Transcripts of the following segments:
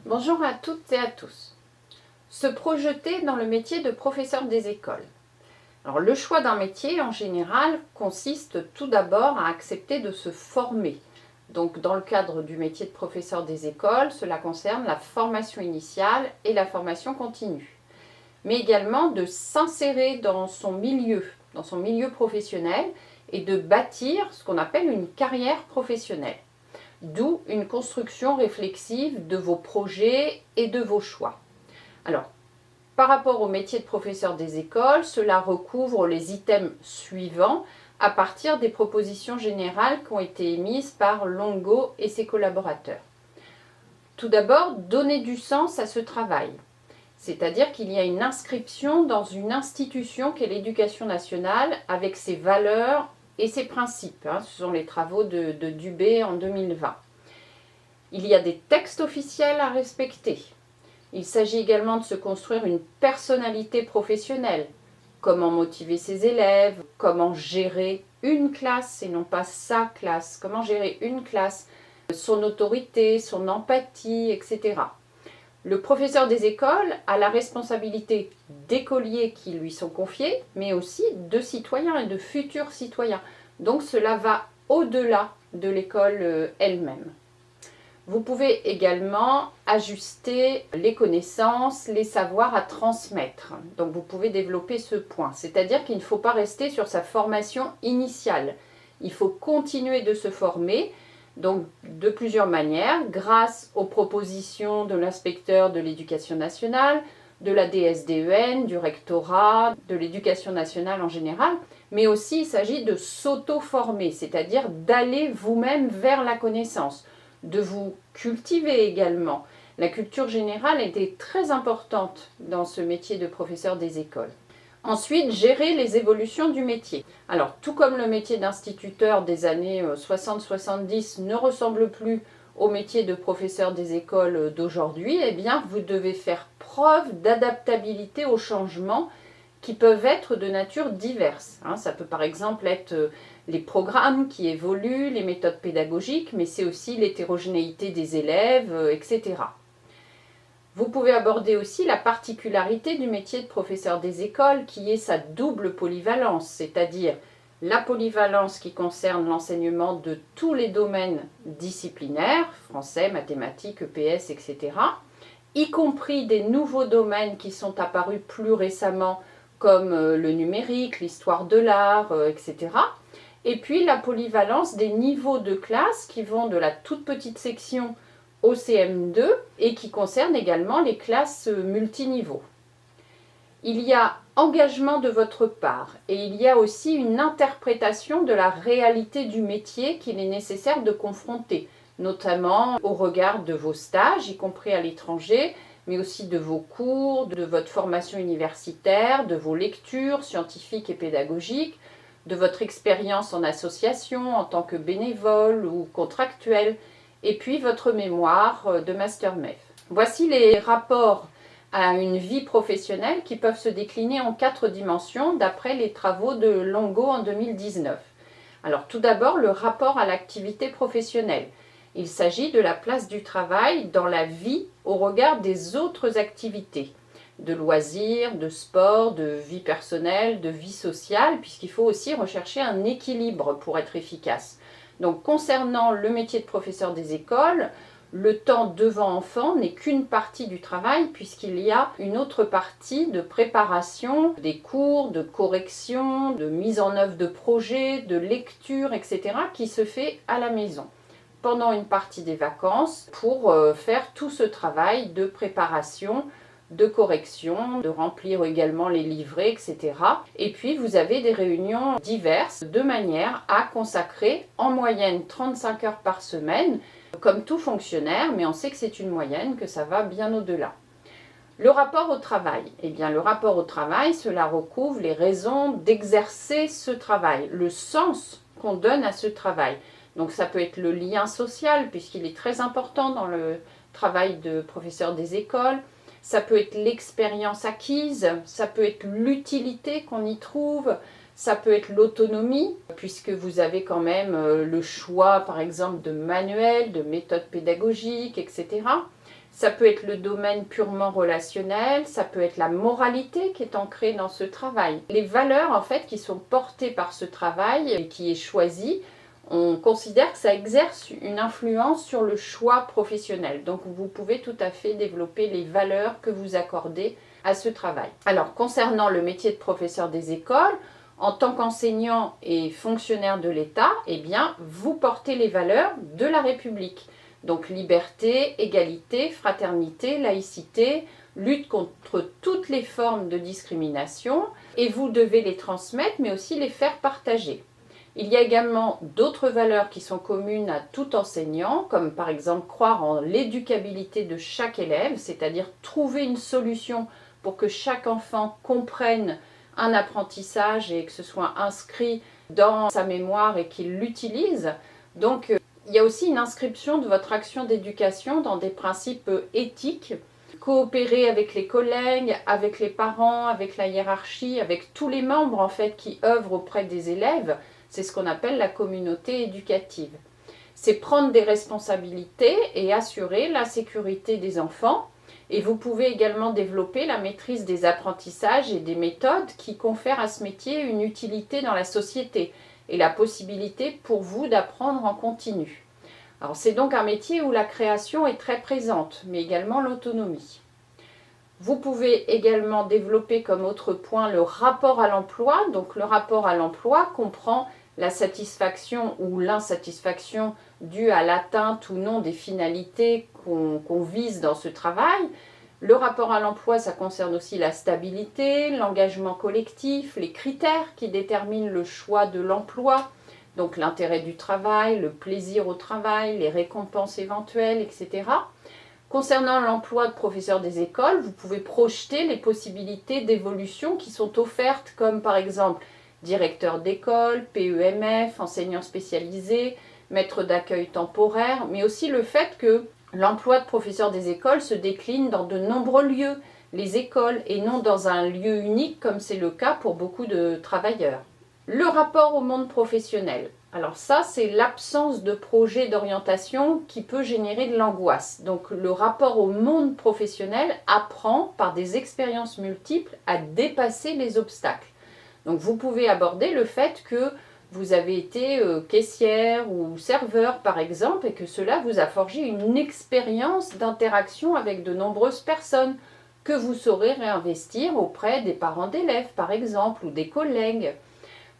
Bonjour à toutes et à tous. Se projeter dans le métier de professeur des écoles. Alors, le choix d'un métier, en général, consiste tout d'abord à accepter de se former. Donc, dans le cadre du métier de professeur des écoles, cela concerne la formation initiale et la formation continue. Mais également de s'insérer dans son milieu professionnel et de bâtir ce qu'on appelle une carrière professionnelle. D'où une construction réflexive de vos projets et de vos choix. Alors, par rapport au métier de professeur des écoles, cela recouvre les items suivants à partir des propositions générales qui ont été émises par Longo et ses collaborateurs. Tout d'abord, donner du sens à ce travail. C'est-à-dire qu'il y a une inscription dans une institution qu'est l'Éducation nationale avec ses valeurs et ses principes. Ce sont les travaux de Dubé en 2020. Il y a des textes officiels à respecter. Il s'agit également de se construire une personnalité professionnelle. Comment motiver ses élèves, comment gérer une classe et non pas sa classe, comment gérer une classe, son autorité, son empathie, etc. Le professeur des écoles a la responsabilité d'écoliers qui lui sont confiés, mais aussi de citoyens et de futurs citoyens. Donc cela va au-delà de l'école elle-même. Vous pouvez également ajuster les connaissances, les savoirs à transmettre. Donc vous pouvez développer ce point. C'est-à-dire qu'il ne faut pas rester sur sa formation initiale. Il faut continuer de se former, donc de plusieurs manières, grâce aux propositions de l'inspecteur de l'Éducation nationale, de la DSDEN, du rectorat, de l'Éducation nationale en général, mais aussi il s'agit de s'auto-former, c'est-à-dire d'aller vous-même vers la connaissance, de vous cultiver également. La culture générale était très importante dans ce métier de professeur des écoles. Ensuite, gérer les évolutions du métier. Alors, tout comme le métier d'instituteur des années 60-70 ne ressemble plus au métier de professeur des écoles d'aujourd'hui, eh bien, vous devez faire preuve d'adaptabilité aux changements qui peuvent être de nature diverse. Ça peut par exemple être les programmes qui évoluent, les méthodes pédagogiques, mais c'est aussi l'hétérogénéité des élèves, etc. Vous pouvez aborder aussi la particularité du métier de professeur des écoles qui est sa double polyvalence, c'est-à-dire la polyvalence qui concerne l'enseignement de tous les domaines disciplinaires, français, mathématiques, EPS, etc., y compris des nouveaux domaines qui sont apparus plus récemment comme le numérique, l'histoire de l'art, etc. Et puis la polyvalence des niveaux de classe qui vont de la toute petite section au CM2 et qui concernent également les classes multiniveaux. Il y a engagement de votre part et il y a aussi une interprétation de la réalité du métier qu'il est nécessaire de confronter, notamment au regard de vos stages, y compris à l'étranger, mais aussi de vos cours, de votre formation universitaire, de vos lectures scientifiques et pédagogiques, de votre expérience en association en tant que bénévole ou contractuel, et puis votre mémoire de Master MEF. Voici les rapports à une vie professionnelle qui peuvent se décliner en 4 dimensions d'après les travaux de Longo en 2019. Alors tout d'abord, le rapport à l'activité professionnelle. Il s'agit de la place du travail dans la vie au regard des autres activités, de loisirs, de sport, de vie personnelle, de vie sociale, puisqu'il faut aussi rechercher un équilibre pour être efficace. Donc concernant le métier de professeur des écoles, le temps devant enfant n'est qu'une partie du travail puisqu'il y a une autre partie de préparation des cours, de correction, de mise en œuvre de projets, de lecture, etc. qui se fait à la maison pendant une partie des vacances pour faire tout ce travail de préparation, de correction, de remplir également les livrets, etc. Et puis vous avez des réunions diverses de manière à consacrer en moyenne 35 heures par semaine, comme tout fonctionnaire, mais on sait que c'est une moyenne, que ça va bien au-delà. Le rapport au travail. Eh bien, le rapport au travail, cela recouvre les raisons d'exercer ce travail, le sens qu'on donne à ce travail. Donc ça peut être le lien social, puisqu'il est très important dans le travail de professeur des écoles. Ça peut être l'expérience acquise, ça peut être l'utilité qu'on y trouve, ça peut être l'autonomie, puisque vous avez quand même le choix, par exemple, de manuels, de méthodes pédagogiques, etc. Ça peut être le domaine purement relationnel, ça peut être la moralité qui est ancrée dans ce travail. Les valeurs en fait qui sont portées par ce travail et qui est choisi, on considère que ça exerce une influence sur le choix professionnel. Donc vous pouvez tout à fait développer les valeurs que vous accordez à ce travail. Alors concernant le métier de professeur des écoles, en tant qu'enseignant et fonctionnaire de l'État, eh bien vous portez les valeurs de la République. Donc liberté, égalité, fraternité, laïcité, lutte contre toutes les formes de discrimination, et vous devez les transmettre mais aussi les faire partager. Il y a également d'autres valeurs qui sont communes à tout enseignant, comme par exemple croire en l'éducabilité de chaque élève, c'est-à-dire trouver une solution pour que chaque enfant comprenne un apprentissage et que ce soit inscrit dans sa mémoire et qu'il l'utilise. Donc il y a aussi une inscription de votre action d'éducation dans des principes éthiques, coopérer avec les collègues, avec les parents, avec la hiérarchie, avec tous les membres en fait qui œuvrent auprès des élèves. C'est ce qu'on appelle la communauté éducative. C'est prendre des responsabilités et assurer la sécurité des enfants. Et vous pouvez également développer la maîtrise des apprentissages et des méthodes qui confèrent à ce métier une utilité dans la société et la possibilité pour vous d'apprendre en continu. Alors c'est donc un métier où la création est très présente, mais également l'autonomie. Vous pouvez également développer comme autre point le rapport à l'emploi. Donc le rapport à l'emploi comprend la satisfaction ou l'insatisfaction due à l'atteinte ou non des finalités qu'on vise dans ce travail. Le rapport à l'emploi, ça concerne aussi la stabilité, l'engagement collectif, les critères qui déterminent le choix de l'emploi, donc l'intérêt du travail, le plaisir au travail, les récompenses éventuelles, etc. Concernant l'emploi de professeur des écoles, vous pouvez projeter les possibilités d'évolution qui sont offertes, comme par exemple directeur d'école, PEMF, enseignant spécialisé, maître d'accueil temporaire, mais aussi le fait que l'emploi de professeur des écoles se décline dans de nombreux lieux, les écoles, et non dans un lieu unique comme c'est le cas pour beaucoup de travailleurs. Le rapport au monde professionnel. Alors ça, c'est l'absence de projet d'orientation qui peut générer de l'angoisse. Donc le rapport au monde professionnel apprend par des expériences multiples à dépasser les obstacles. Donc vous pouvez aborder le fait que vous avez été caissière ou serveur par exemple et que cela vous a forgé une expérience d'interaction avec de nombreuses personnes que vous saurez réinvestir auprès des parents d'élèves par exemple ou des collègues.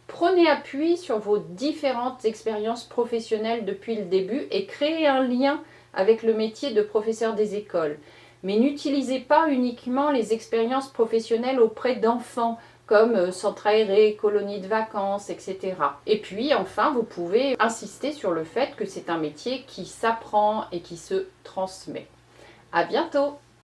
Prenez appui sur vos différentes expériences professionnelles depuis le début et créez un lien avec le métier de professeur des écoles. Mais n'utilisez pas uniquement les expériences professionnelles auprès d'enfants, comme centre aéré, colonies de vacances, etc. Et puis enfin, vous pouvez insister sur le fait que c'est un métier qui s'apprend et qui se transmet. À bientôt!